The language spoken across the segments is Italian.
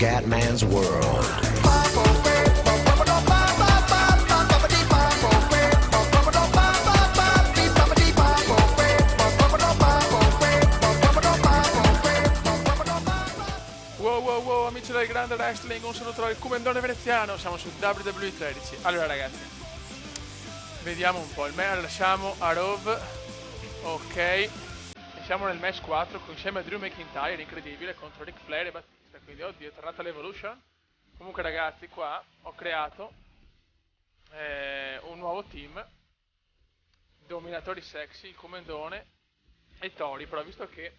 Scatman's World. Wow, amici del grande wrestling, un saluto dal Comendone veneziano, siamo su WWE 13. Allora ragazzi, vediamo un po', lasciamo a Rove, ok, e siamo nel match 4 insieme a Drew McIntyre, incredibile, contro Ric Flair e Battista, quindi oddio, è tornata l'Evolution. Comunque ragazzi, qua ho creato un nuovo team, dominatori sexy, il Comendone e Tori, però visto che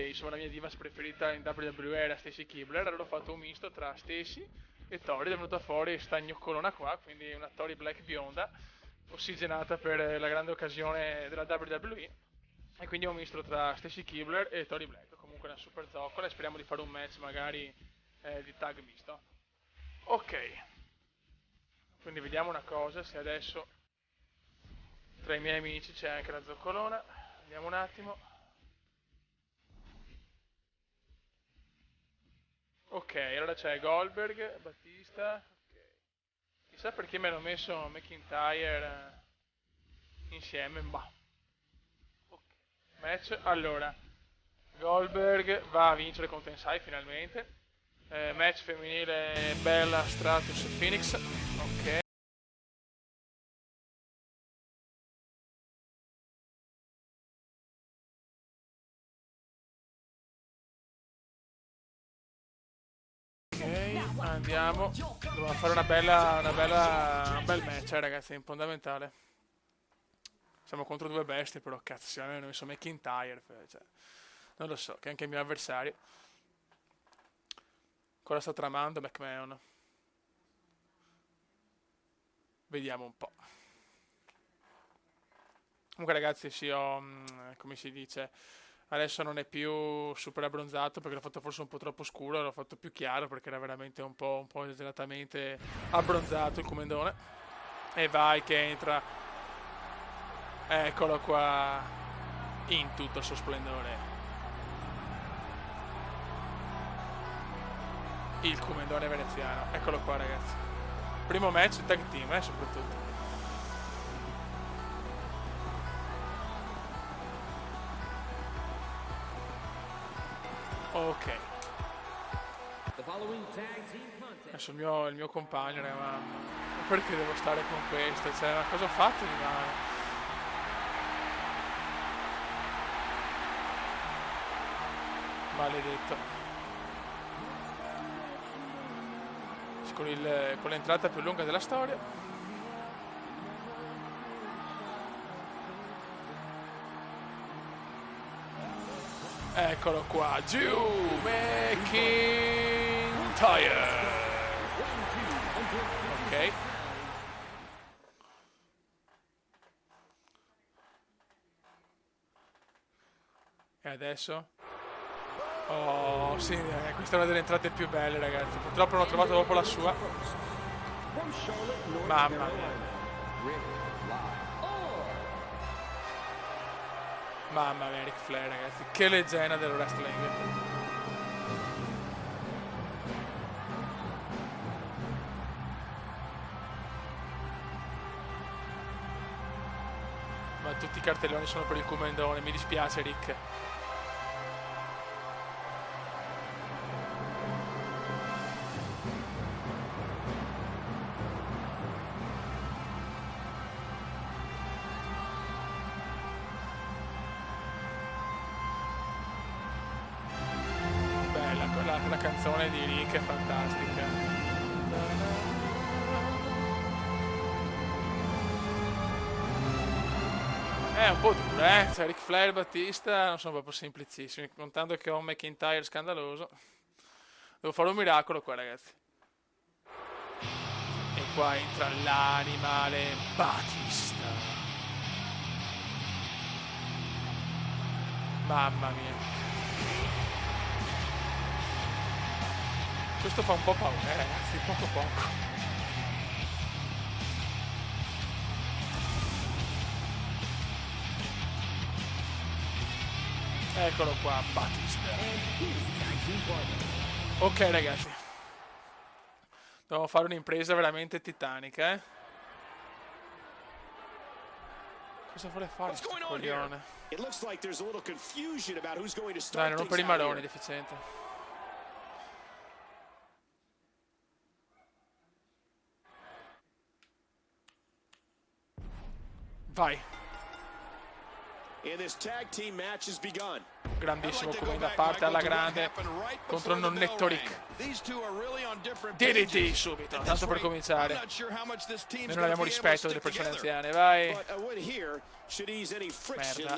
insomma la mia divas preferita in WWE era Stacy Keibler, allora ho fatto un misto tra Stacy e Tori, è venuta fuori sta gnoccolona qua, quindi una Tori black bionda, ossigenata per la grande occasione della WWE, e quindi ho un misto tra Stacy Keibler e Tori Black, comunque una super zoccola, e speriamo di fare un match magari di tag misto. Ok, quindi vediamo una cosa, se adesso tra i miei amici c'è anche la zoccolona, vediamo un attimo. Ok, allora c'è Goldberg, Battista, ok. Chissà perché mi hanno messo McIntyre insieme, bah. Ok, match, allora, Goldberg va a vincere con Tensai finalmente. Match femminile Bella, Stratus, Phoenix, ok. Andiamo, dobbiamo fare un bel match, ragazzi, è fondamentale. Siamo contro due bestie, però cazzo, se hanno messo McIntyre, cioè, non lo so, che è anche il mio avversario. Cosa sta tramando McMahon? Vediamo un po'. Comunque ragazzi, sì, come si dice, adesso non è più super abbronzato perché l'ho fatto forse un po' troppo scuro, l'ho fatto più chiaro perché era veramente un po' esageratamente abbronzato il Comendone. E vai che entra, eccolo qua, in tutto il suo splendore, il Comendone veneziano, eccolo qua ragazzi. Primo match tag team, soprattutto. Ok. Adesso il mio compagno, ma perché devo stare con questo? Cioè, ma cosa ho fatto di male? Maledetto. Con l'entrata più lunga della storia. Eccolo qua, Drew McIntyre. Ok. E adesso? Oh, sì, questa è una delle entrate più belle, ragazzi. Purtroppo non ho trovato dopo la sua. Mamma mia. Mamma mia, Ric Flair, ragazzi, che leggenda del wrestling. Ma tutti i cartelloni sono per il Comendone, mi dispiace Rick. La canzone di Rick è fantastica. È un po' dura, cioè Ric Flair e Battista non sono proprio semplicissimi, contando che ho un McIntyre scandaloso. Devo fare un miracolo qua, ragazzi. E qua entra l'animale Battista. Mamma mia. Questo fa un po' paura, ragazzi, poco. Eccolo qua, Battista. Ok ragazzi, dobbiamo fare un'impresa veramente titanica, eh. Cosa vuole fare questo coglione? Dai, non rompere i maroni, deficiente. Vai. Grandissimo come da parte alla grande contro il nonnetto Rick. DDT subito, tanto per cominciare. Noi non abbiamo rispetto delle persone anziane, vai. Merda.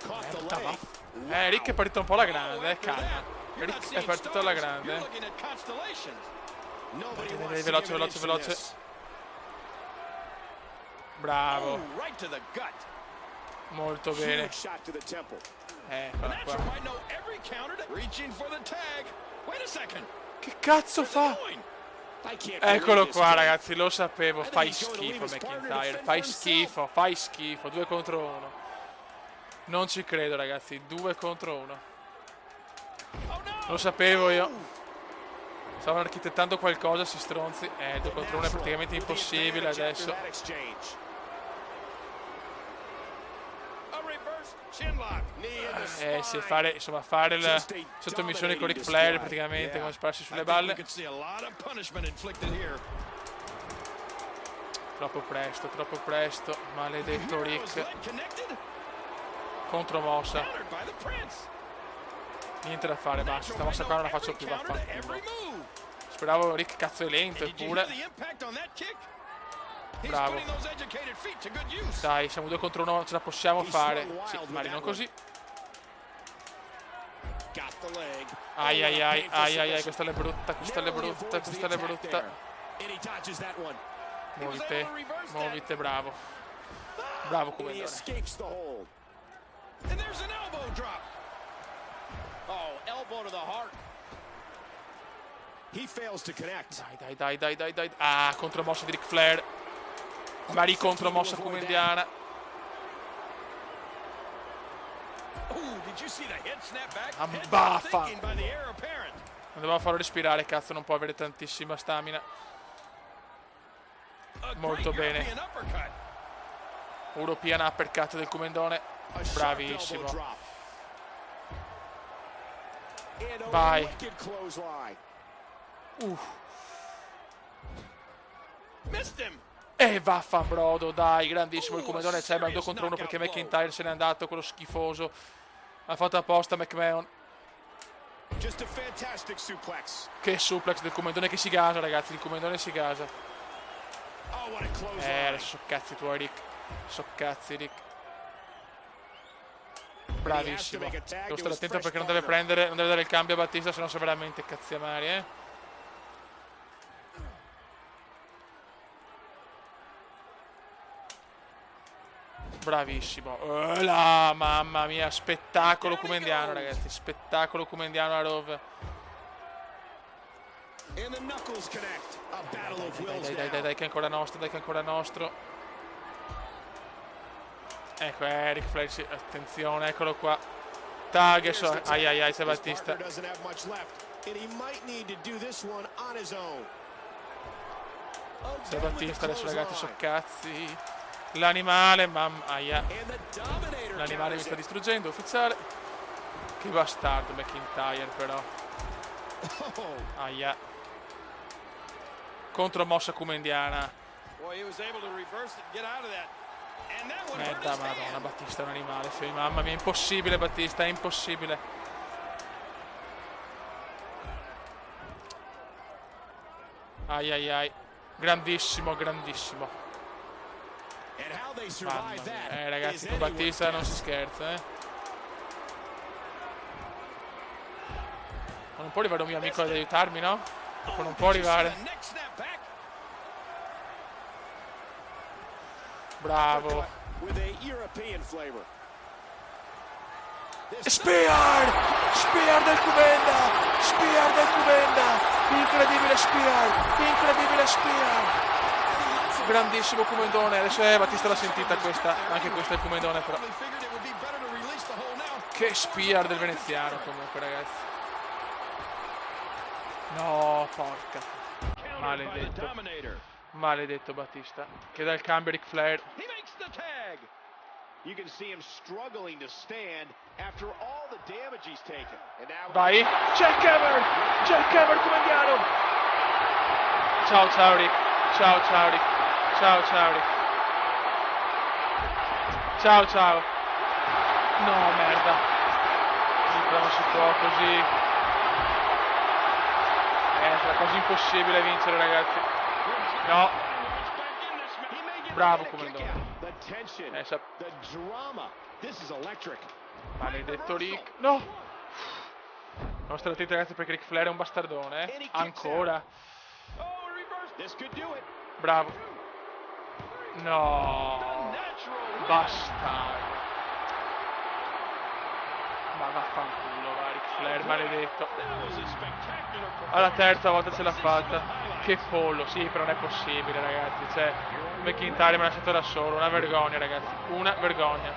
Merda, va. Rick è partito un po' alla grande, calma. Rick è partito alla grande. Veloce, veloce, veloce. Bravo. Molto bene. Eccola qua. Che cazzo fa? Eccolo qua ragazzi, lo sapevo. Fai schifo McIntyre. Fai schifo, fai schifo. 2 contro 1. Non ci credo ragazzi, 2 contro 1. Lo sapevo io. Stavano architettando qualcosa, si stronzi. 2 contro 1 è praticamente impossibile adesso. Sì, fare la sottomissione con Ric Flair praticamente come spararsi sulle balle. Troppo presto, maledetto Rick. Contromossa. Niente da fare, basta, sta mossa qua non la faccio più, vaffanculo. Speravo Rick cazzo è lento, eppure. Bravo. Dai, siamo 2 contro 1, ce la possiamo fare. Sì, ma non così. Ai ai ai, ai ai ai, questa è brutta, questa è brutta, questa è brutta. Muovite, bravo. Bravo Comendone. Dai. Ah, contromossa di Ric Flair. Ma ricontromossa comendiana. Baffa. Non doveva farlo respirare, cazzo, non può avere tantissima stamina. Molto bene. European uppercut del Comendone. Bravissimo. Vai. E vaffanbrodo, dai, grandissimo il Comendone. C'è ma 2 contro 1 perché McIntyre se n'è andato, quello schifoso. Ha fatto apposta McMahon. Che suplex del Comendone che si gasa, ragazzi. Il Comendone si gasa. Adesso soccazzi tuoi, Rick. Soccazzi, Rick. Bravissimo. Devo stare attento perché non deve prendere, non deve dare il cambio a Battista, se no sono veramente cazziamari, eh. Bravissimo. Mamma mia, spettacolo comendiano, ragazzi. Spettacolo comendiano a Raw. Dai, che è ancora nostro, Ecco, Ric Flair, sì, attenzione, eccolo qua. Tag, ai, c'è Battista. C'è Battista adesso, ragazzi, soccazzi. L'animale, mamma, aia. L'animale mi sta distruggendo, ufficiale. Che bastardo McIntyre, però. Aia. Contromossa comendiana. Merda, madonna, Battista è un animale. Mamma mia, impossibile Battista, è impossibile. Ai. Grandissimo. Mamma mia. Ragazzi, con Battista non si scherza, Ma non può arrivare un mio amico ad aiutarmi, no? Non può arrivare. Bravo. Spear del Comenda. Incredibile Spear. Grandissimo Comendone. Adesso Battista l'ha sentita questa. Anche questa è il Comendone, però. Che spear del veneziano comunque, ragazzi. No, porca. Maledetto. Maledetto Battista. Che dà il cambio Ric Flair. Vai. Jack Hammer. Jack Hammer come indiano. Ciao ciao Rick. Ciao ciao Rick. Ciao ciao Rick. Ciao ciao. No, merda. Non si può così. Sarà quasi impossibile vincere, ragazzi. No. Bravo comandante. Maledetto Rick. No. Non state attenti, ragazzi, perché Ric Flair è un bastardone. Ancora. Bravo. No. Bastardo. Ma vaffanculo, va, Ric Flair, maledetto. Alla terza volta ce l'ha fatta. Che pollo, sì, però non è possibile, ragazzi. Cioè, McIntyre mi ha lasciato da solo. Una vergogna, ragazzi. Una vergogna.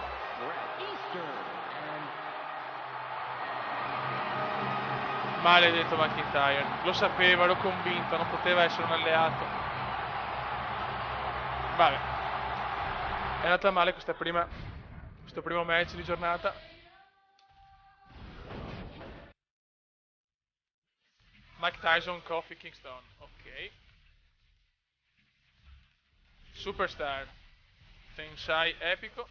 Maledetto McIntyre. Lo sapevo, ero convinto, non poteva essere un alleato. Vabbè. È andata male questo primo match di giornata. Mike Tyson, Kofi Kingston, ok. Superstar, Tensai epico.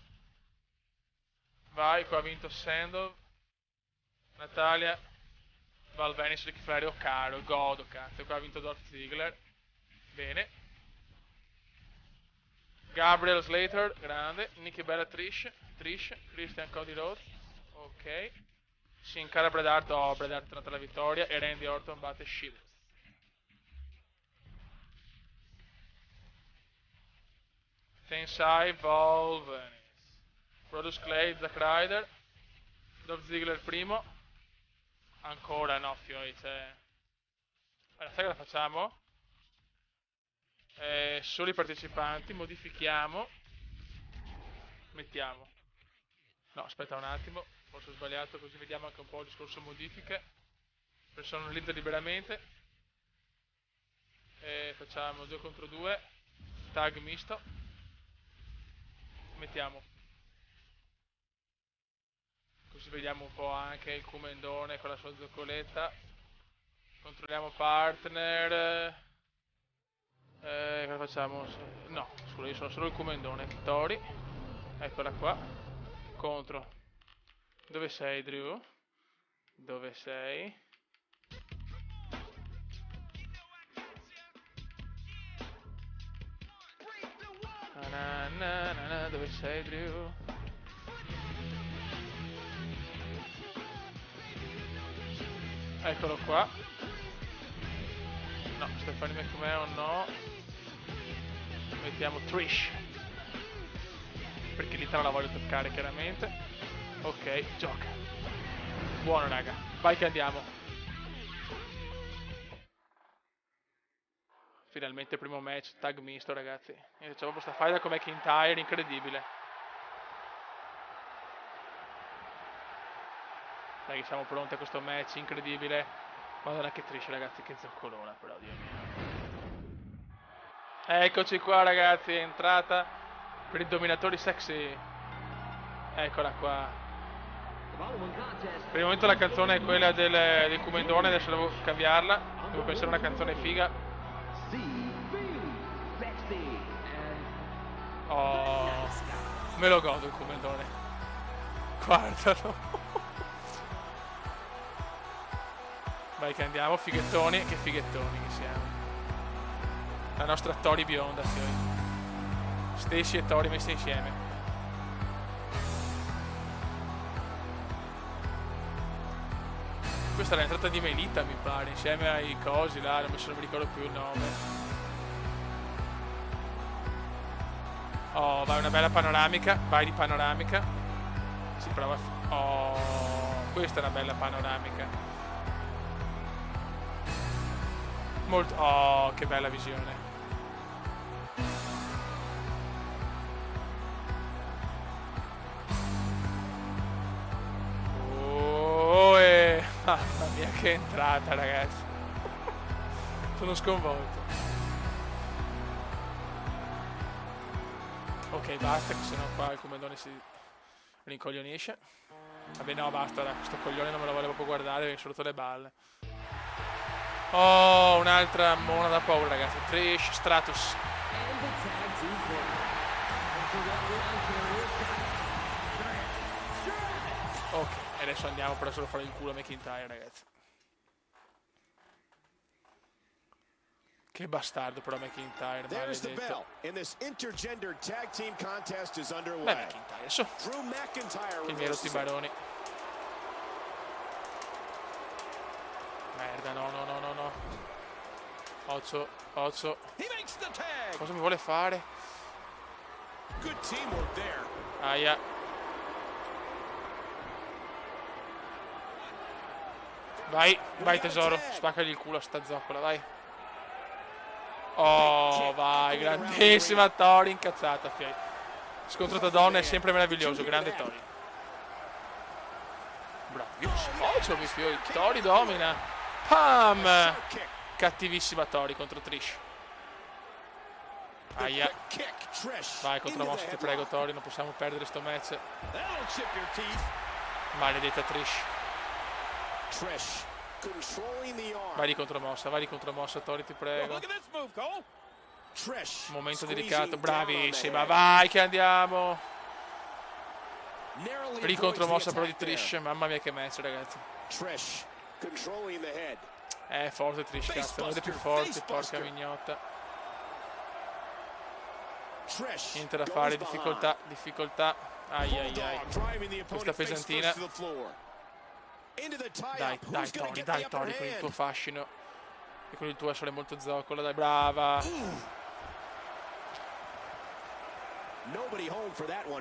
Vai, qua ha vinto Sandow. Natalia, Val Venis, Ric Flair, oh caro, godo cazzo. Qua ha vinto Dolph Ziggler. Bene. Gabriel Slater, grande. Nikki Bella, Trish, Christian Cody Rhodes, ok. Si incara Bret Hart, oh, Bret Hart è tornata alla vittoria e Randy Orton batte Sheamus. Tensai, Val Venis, Brodus Clay, Zack Ryder, Dolph Ziggler primo. Ancora no, fioi, cioè. Allora, sai cosa facciamo? Solo i partecipanti, modifichiamo. Mettiamo. No, aspetta un attimo. Forse ho sbagliato, così vediamo anche un po' il discorso modifiche. Personalizza liberamente. Facciamo 2 contro 2. Tag misto. Mettiamo. Così vediamo un po' anche il Comendone con la sua zoccoletta. Controlliamo partner. Cosa facciamo? No, scusa, io sono solo il Comendone. Tori. Eccola qua. Contro. Dove sei, Drew? Dove sei? Dove sei, Drew? Eccolo qua. No, Stephanie McMahon no. Mettiamo Trish. Perché l'Italia la voglio toccare, chiaramente. Ok, gioca. Buono, raga. Vai che andiamo. Finalmente primo match, tag misto, ragazzi. Io facevo questa faida con McIntyre, incredibile. Dai, siamo pronti a questo match, incredibile. Madonna che Trish, ragazzi, che zoccolona, però, Dio mio. Eccoci qua, ragazzi, è entrata per i dominatori sexy. Eccola qua. Per il momento la canzone è quella del Comendone, adesso devo cambiarla. Devo pensare a una canzone figa. Oh, me lo godo il Comendone. Guardalo. Vai che andiamo, fighettoni, che fighettoni che siamo. La nostra Tori bionda, fioi. Stacy e Tori messe insieme. Questa è l'entrata di Melita, mi pare, insieme ai cosi là, non mi ricordo più il nome. Oh, vai una bella panoramica, vai di panoramica. Si prova oh, questa è una bella panoramica. Molto... Oh, che bella visione. Che entrata, ragazzi. Sono sconvolto. Ok, basta, che sennò qua il comandone si rincoglionisce. Vabbè, no, basta, ora, questo coglione non me lo volevo proprio guardare, mi sono rotto le balle. Oh, un'altra mona da paura, ragazzi. Trish Stratus. Ok, adesso andiamo per solo fare il culo a McIntyre, ragazzi. Che bastardo però McIntyre, maledetto. Beh, McIntyre, adesso. Che mi hai rotto i baroni. Merda, no. Ozzo. Cosa mi vuole fare? Aia. Vai tesoro, spaccagli il culo a sta zoccola, vai. Oh, vai, grandissima Tori, incazzata, fiai. Scontro tra donne è sempre meraviglioso, grande Tori. Bravo, io sposo, mi fio, Tori domina. Pam! Cattivissima Tori contro Trish. Aia. Vai, contromossa, ti prego Tori, non possiamo perdere sto match. Maledetta Trish. Vai di contromossa, Tori, ti prego. Momento delicato, bravissima, vai che andiamo. Ricontromossa però di Trish, mamma mia che match, ragazzi. Forte Trish, cazzo, non è più forte, porca mignotta. Niente da fare, difficoltà. Ai. Questa pesantina. Dai Tori, con il tuo fascino e con il tuo essere molto zoccolo, dai, brava.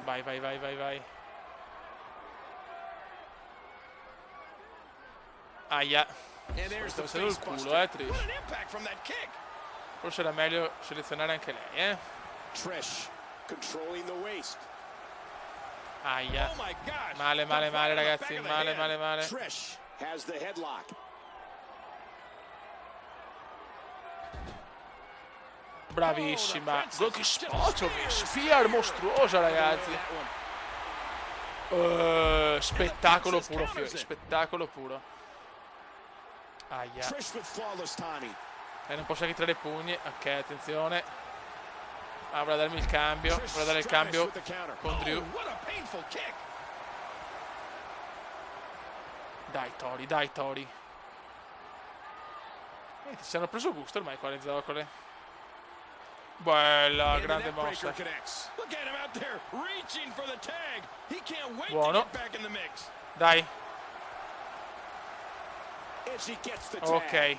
Vai. Aia. Sto facendo il culo, Trish. Forse era meglio selezionare anche lei, Aia. Male, ragazzi. Male. Bravissima. Che spoccio, spear mostruosa, ragazzi. Spettacolo puro, Fiori. Spettacolo puro. Aia. Non posso anche tirare i pugni. Ok, attenzione. Vorrà darmi il cambio. Vorrà dare il cambio con Drew. Dai Tori. Si hanno preso gusto ormai qua le zoccole. Bella, grande mossa. Buono. Dai. Ok.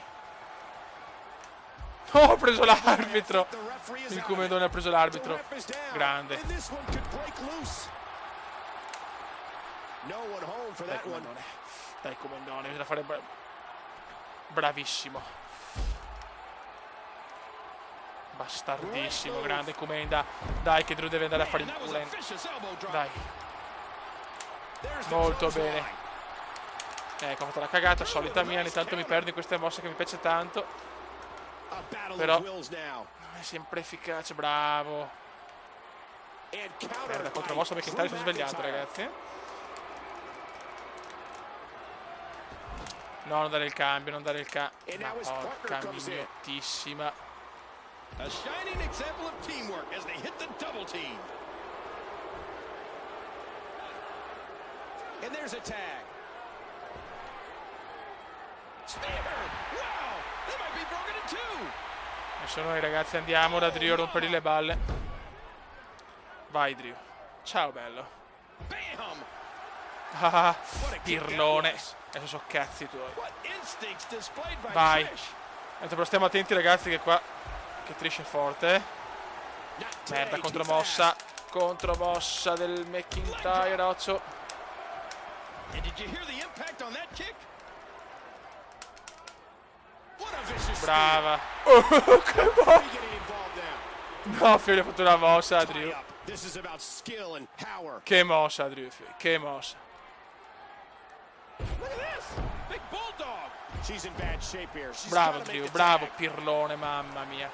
Ho preso l'arbitro. Il comandone ha preso l'arbitro. Grande. Dai comandone, bisogna fare bravissimo. Bastardissimo, grande comenda. Dai che Drew deve andare a fare il culo. Dai. Molto bene. Ecco, ho fatto la cagata solita mia, ogni tanto mi perdo in queste mosse che mi piace tanto. Però è sempre efficace, bravo. Merda, contromossa McIntyre si è svegliato, ragazzi. No, non dare il cambio, Ma porca mignottissima. A shining example of teamwork as they hit the double team. And there's a tag. Spear! Wow! They might be broken in two. Adesso noi ragazzi andiamo da Drew a rompergli le balle. Vai Drew. Ciao bello. Ah, pirlone. Adesso so cazzi tuoi. Vai. Però stiamo attenti ragazzi che qua che Trish è forte. Merda, contromossa. Contromossa del McIntyre, Ozzo. Brava. Che no, figlio, ha fatto una mossa a Drew. Che mossa, Drew, figlio. Che mossa. Bravo Drew, bravo Pirlone, mamma mia.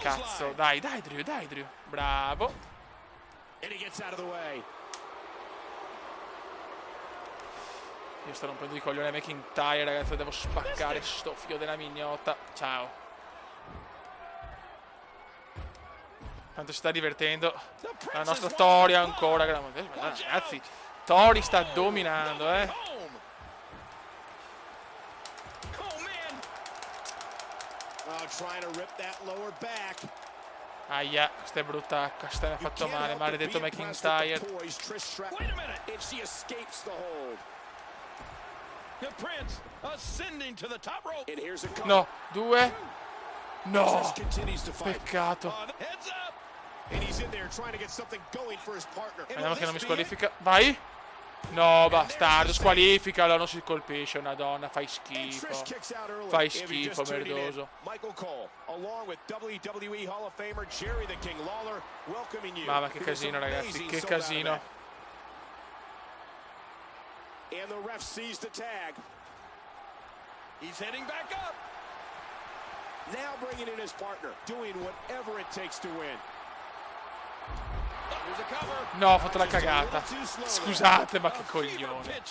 Cazzo, dai Drew, bravo. Io sto rompendo i coglioni a McIntyre, ragazzi, devo spaccare sto figlio della mignotta. Ciao. Tanto si sta divertendo la nostra Tori ancora. Ragazzi, Tori sta dominando, Aia, questa è brutta H, questa mi ha fatto male, maledetto McIntyre. No, 2. No, peccato. Vediamo che non mi squalifica. Vai. No, bastardo, squalificalo, non si colpisce una donna, fai schifo. Fai schifo, merdoso. Mamma, che casino, ragazzi, che casino. And the ref sees the tag. He's heading back up. Now bringing in his partner, doing whatever it takes to win. No, ho fatto la cagata. Scusate, ma che coglione.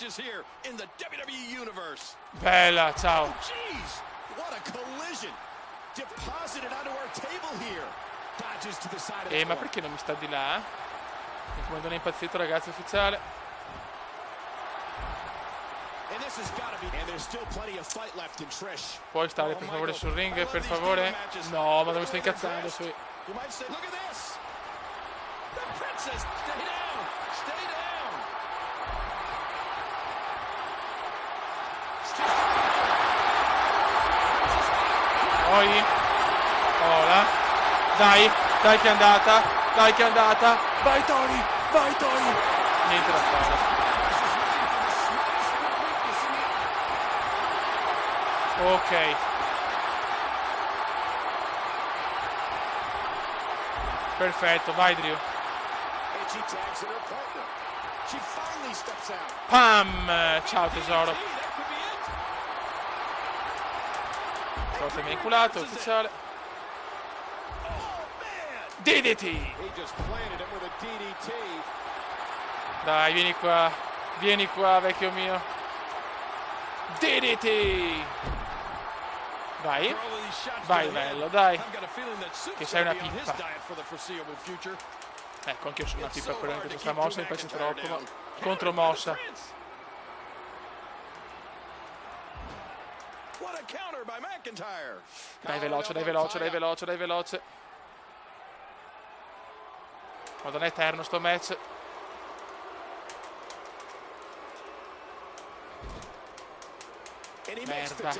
Bella, ciao. Ma perché non mi sta di là? Il comandone è impazzito, ragazzi, ufficiale. Puoi stare per favore sul ring, per favore? No, ma dove sto incazzando? Poi ora. Dai che è andata. Dai che è andata. Vai Tori. Niente da fare. Ok. Perfetto, vai Drew. Pam! Ciao tesoro. Forse mi ha inculato, ufficiale. DDT! Dai, vieni qua, vecchio mio. DDT! Vai, bello, dai. Che sei una pippa. Ecco, anche io sono una pippa per questa mossa, mi piace troppo, ma contromossa. Dai veloce. Madonna, è eterno sto match. Merda.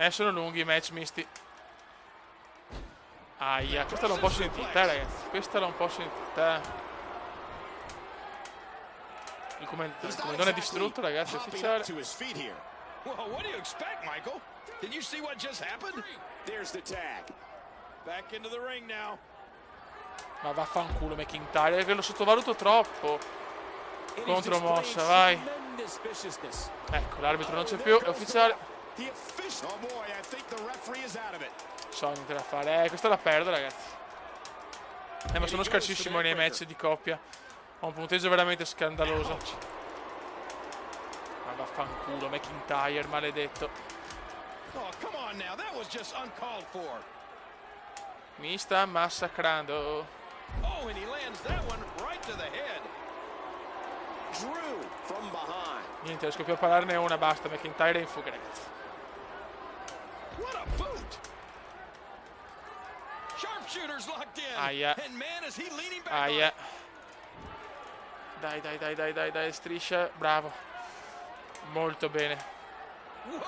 Sono lunghi i match misti. Aia, questa l'ho un po' sentita, ragazzi. Il comandone è distrutto, ragazzi, ufficiale. Ma vaffanculo McIntyre, che lo sottovaluto troppo. Contromossa, vai. Ecco, l'arbitro non c'è più, è ufficiale. So, niente da fare. Questa la perdo, ragazzi. Ma sono scarsissimo nei match di coppia. Ho un punteggio veramente scandaloso. Ma vaffanculo, McIntyre, maledetto. Mi sta massacrando. Niente, riesco più a pararne una, basta. McIntyre è in fuga, ragazzi. Aia. Dai, striscia, bravo. Molto bene. Non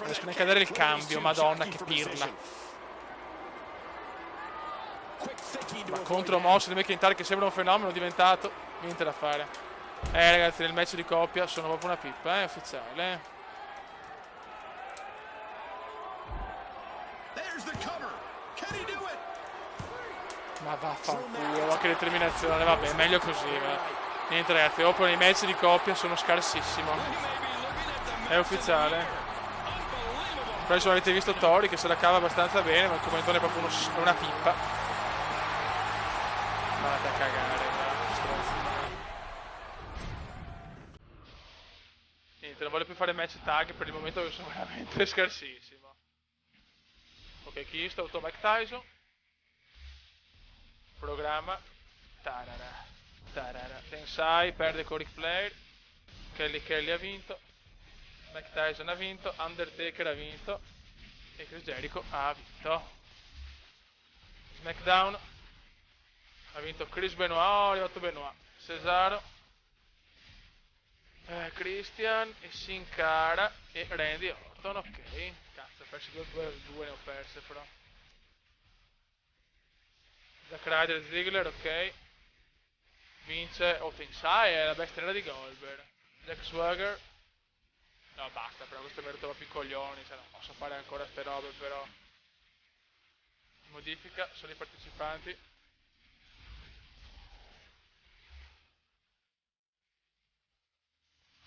riesco neanche a dare il cambio, madonna, che pirla. Ma contromossa di McIntyre che sembra un fenomeno diventato. Niente da fare. Ragazzi, nel match di coppia sono proprio una pippa, ufficiale. Ma vaffanculo, ma che determinazione, vabbè, meglio così, Niente ragazzi, dopo nei match di coppia sono scarsissimo. È ufficiale. Penso avete visto Tori che se la cava abbastanza bene, ma il commentone è proprio una pippa. Andate a cagare, stronzi. Niente, non voglio più fare match tag per il momento che sono veramente scarsissimo. Ok, chi sta? Mike Tyson. Programma. Tarara. Tarara. Tensai perde con Ric Flair. Kelly ha vinto. Mike Tyson ha vinto. Undertaker ha vinto. E Chris Jericho ha vinto. SmackDown. Ha vinto Chris Benoit. Oh, è arrivato Benoit. Cesaro. Christian e Sin Cara e Randy Orton. Ok. Cazzo, ho perso due ne ho perse però. Zack Ryder e Ziggler, ok. Vince Tensai è la bestia nera di Goldberg. Jack Swagger. No, basta, però questo mi rotto più i coglioni, cioè non posso fare ancora ste robe però. Modifica, sono i partecipanti.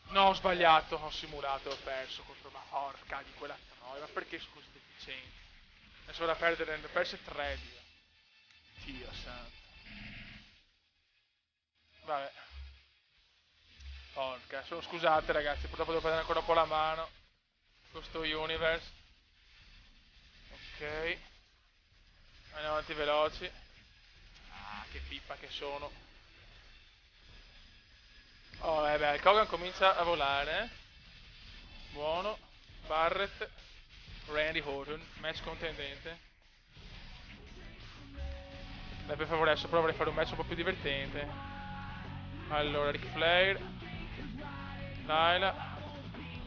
No, ho sbagliato, ho simulato, ho perso contro ma porca di quella troia, ma perché scusi deficienti? Adesso vado a perdere, ne ho perse 3, Dio. Dio santo. Vabbè. Porca, scusate ragazzi, purtroppo devo prendere ancora un po' la mano. Questo Universe. Ok. Andiamo avanti veloci. Ah, che pippa che sono. Oh, beh, il Kogan comincia a volare. Buono. Barrett. Randy Orton. Match contendente. Dai, per favore, adesso proverei a fare un match un po' più divertente. Allora, Ric Flair. Laila.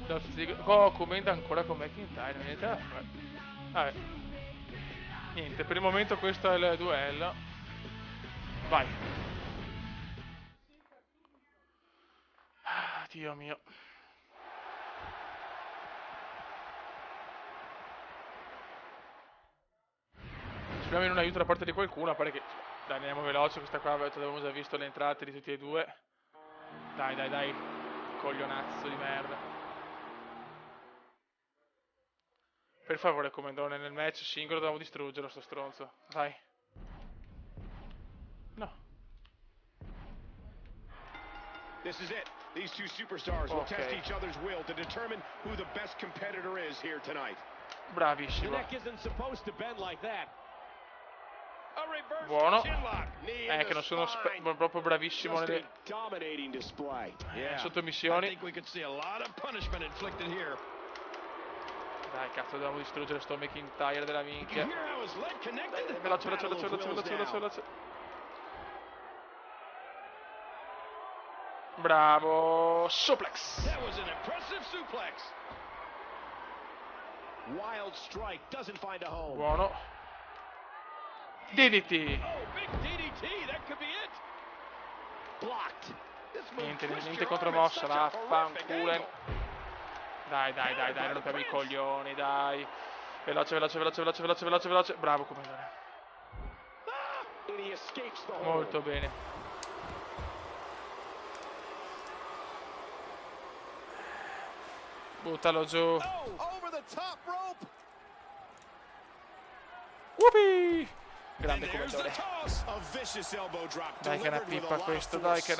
Dolph Ziggler. Oh, commenta ancora con McIntyre. Niente da fare. Vabbè. Niente, per il momento questo è il duello. Vai. Ah, Dio mio. Speriamo in un aiuto da parte di qualcuno, a parte che... Dai, andiamo veloce, questa qua avevamo già visto le entrate di tutti e due. Dai. Coglionazzo di merda. Per favore, comandone, nel match singolo dobbiamo distruggerlo, sto stronzo. Vai. No. This is it. These two superstars will test each other's will to determine who the best competitor is here tonight. Bravissimo. The neck isn't supposed to bend like that. Buono. Che non sono proprio bravissimo nelle sottomissioni. Dai, cazzo, dobbiamo distruggere sto McIntyre della minchia. Veloce. Bravo. Suplex. Buono. DDT. Niente contromossa, vaffanculo. Dai, non rompiamo i coglioni, dai. Veloce. Bravo comandante. Molto bene. Buttalo giù. Whoopee! Grande comandante. Dai che è una pippa questo, dai che è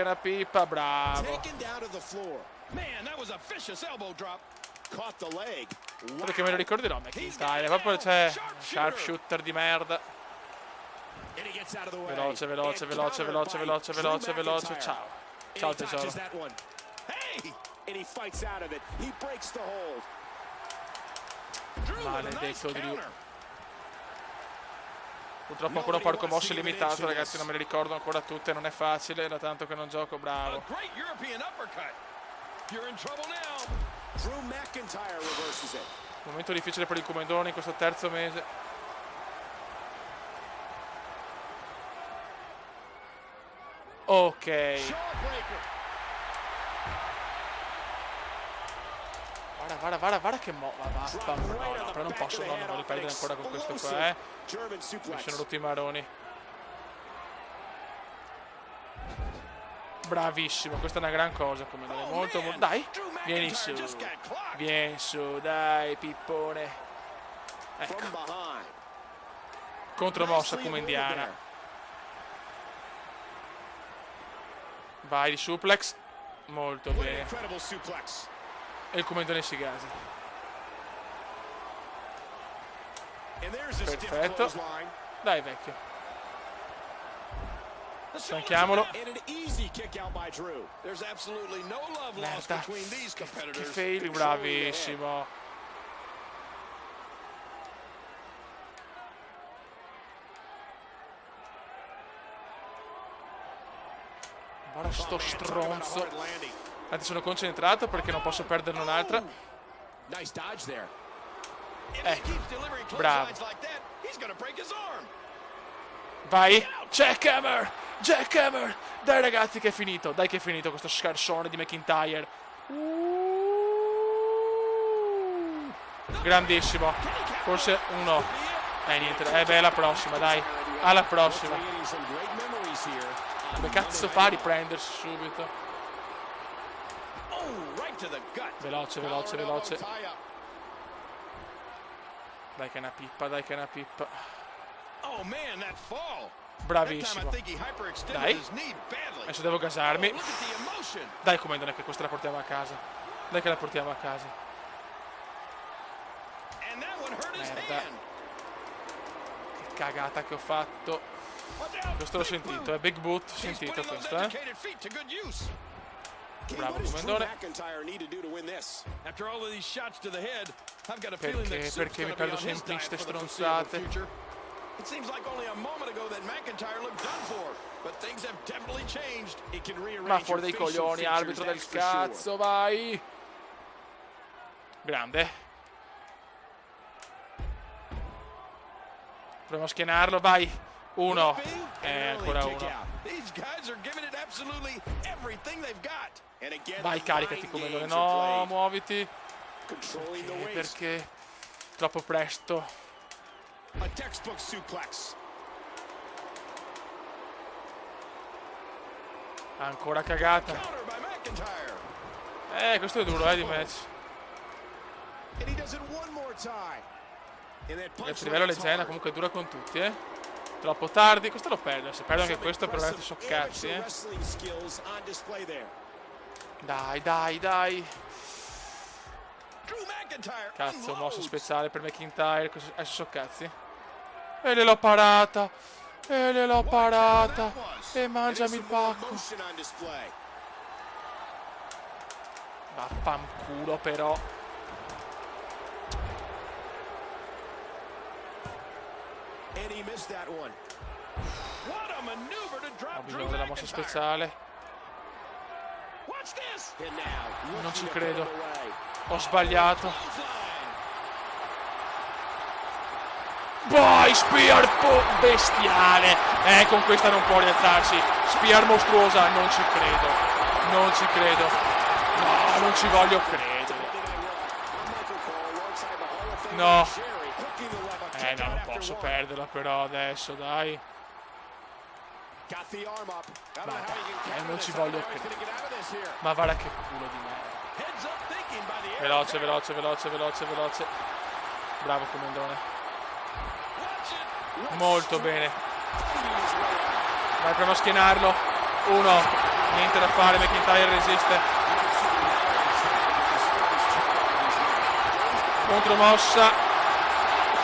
una pippa, bravo. Perché me lo ricorderò McIntyre, proprio c'è sharpshooter di merda. Veloce. Ciao tesoro. Maledetto Drew. Purtroppo ancora un porco mosse limitato, ragazzi, non me le ricordo ancora tutte, non è facile, da tanto che non gioco, bravo. Momento difficile per il comandone in questo terzo mese. Ok. Guarda che no, però non posso, no, non voglio perdere ancora con questo qua, Mi sono rotti i maroni. Bravissimo, questa è una gran cosa, come dire, molto. Dai, vieni su, dai, pippone. Ecco. Contromossa come indiana. Vai di suplex. Molto bene. E il comandone si gasa. Perfetto. Dai, vecchio. Stanchiamolo. Merda. Che fail, bravissimo. Guarda sto stronzo. Anzi, sono concentrato perché non posso perderne un'altra. Bravo. Vai. Jackhammer. Dai ragazzi che è finito. Dai che è finito questo scarsone di McIntyre. Grandissimo. Forse uno. Niente. Beh, alla prossima, dai. Alla prossima. Come cazzo fa a riprendersi subito? Veloce. Dai che è una pippa. Bravissimo. Dai. Adesso devo gasarmi. Dai comandone che questa la portiamo a casa. Dai che la portiamo a casa. Merda. Che cagata che ho fatto. Questo l'ho sentito, Big boot, sentito questo, Bravo comandone. Perché mi perdo sempre in ste stronzate? Ma fuori dai coglioni, arbitro del cazzo, vai! Grande. Proviamo a schienarlo, vai! Uno. Ancora uno. Vai, caricati comandone. No, muoviti. Perché? Troppo presto. Ancora cagata. Questo è duro, di match. Il livello leggenda comunque dura con tutti, Troppo tardi, questo lo perdo. Se perdo anche questo, però veramente so cazzi, Dai. Cazzo, mossa speciale per McIntyre. Adesso so cazzi. E gliel'ho parata. E mangiami il pacco. Vaffanculo però. Ho bisogno della mossa speciale. Non ci credo. Ho sbagliato. Boy, spear bestiale. Con questa non può rialzarsi. Spear mostruosa, non ci credo. No, non ci voglio credere. No. No, non posso perderla però adesso, dai. Non ci voglio credere. Ma guarda che culo di merda. Veloce. Bravo comandone. Molto bene. Vai, proviamo a schienarlo. Uno. Niente da fare, McIntyre resiste. Contromossa.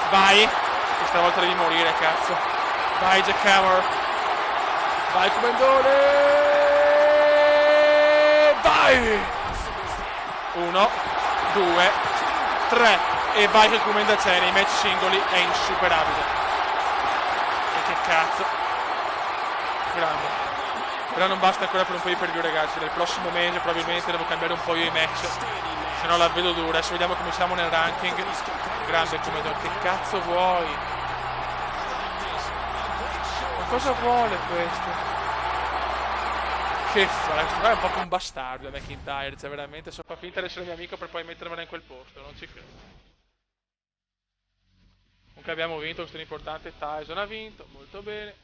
Vai. Questa volta devi morire, cazzo. Vai, Jackhammer. Vai, comandone. Vai. 1, 2, 3. E vai che il comando c'è nei match singoli è insuperabile. E che cazzo. Grande. Però non basta ancora per un po' di preview, ragazzi. Nel prossimo mese probabilmente devo cambiare un po' io i match. Se no la vedo dura. Adesso vediamo come siamo nel ranking. Grande comandone. Che cazzo vuoi? Ma cosa vuole questo? Che fa? Questo qua è un po' un bastardo McIntyre, cioè veramente fa finta di essere mio amico per poi mettermela in quel posto, non ci credo. Comunque abbiamo vinto, questo è l'importante, Tyson ha vinto, molto bene.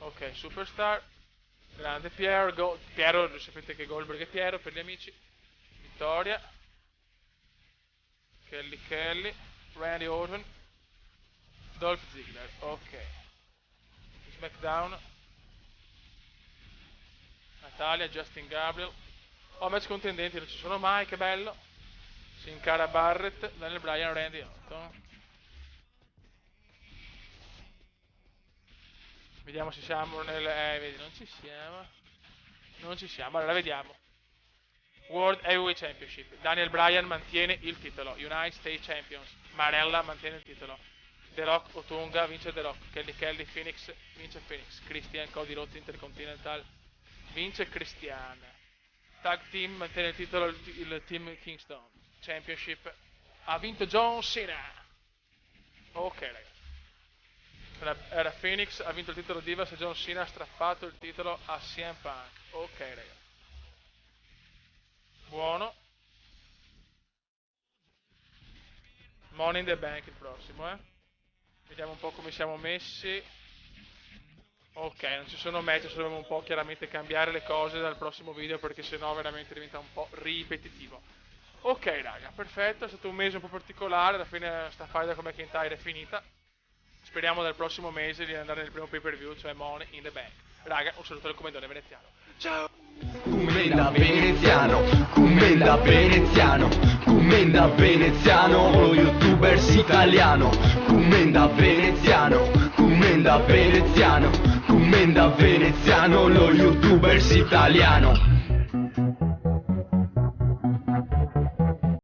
Ok, Superstar, grande Piero, Piero, sapete che Goldberg è Piero per gli amici. Vittoria. Kelly, Randy Orton, Dolph Ziggler, ok. SmackDown. Natalia, Justin Gabriel. Oh, match contendenti, non ci sono mai, che bello. Si incara Barrett, Daniel Bryan, Randy Orton. Vediamo se siamo nel... vedi, non ci siamo. Non ci siamo, allora vediamo. World Heavyweight Championship. Daniel Bryan mantiene il titolo. United States Champions. Marella mantiene il titolo. The Rock Otunga vince The Rock. Kelly Phoenix vince Phoenix. Christian Cody Rhodes Intercontinental vince Christian. Tag Team mantiene il titolo il Team Kingston. Championship ha vinto John Cena. Ok ragazzi. Era Phoenix, ha vinto il titolo Divas e John Cena ha strappato il titolo a CM Punk. Ok ragazzi. Buono. Money in the Bank il prossimo, Vediamo un po' come siamo messi. Ok, non ci sono match, dobbiamo un po' chiaramente cambiare le cose dal prossimo video perché sennò veramente diventa un po' ripetitivo. Ok raga, perfetto, è stato un mese un po' particolare, alla fine sta faida come McIntyre è finita. Speriamo dal prossimo mese di andare nel primo pay per view, cioè Money in the Bank. Raga, un saluto dal commendatore veneziano. Ciao! Commenda veneziano, commenda veneziano, commenda veneziano, lo youtubers italiano. Commenda veneziano, commenda veneziano, commenda veneziano, lo youtubers italiano.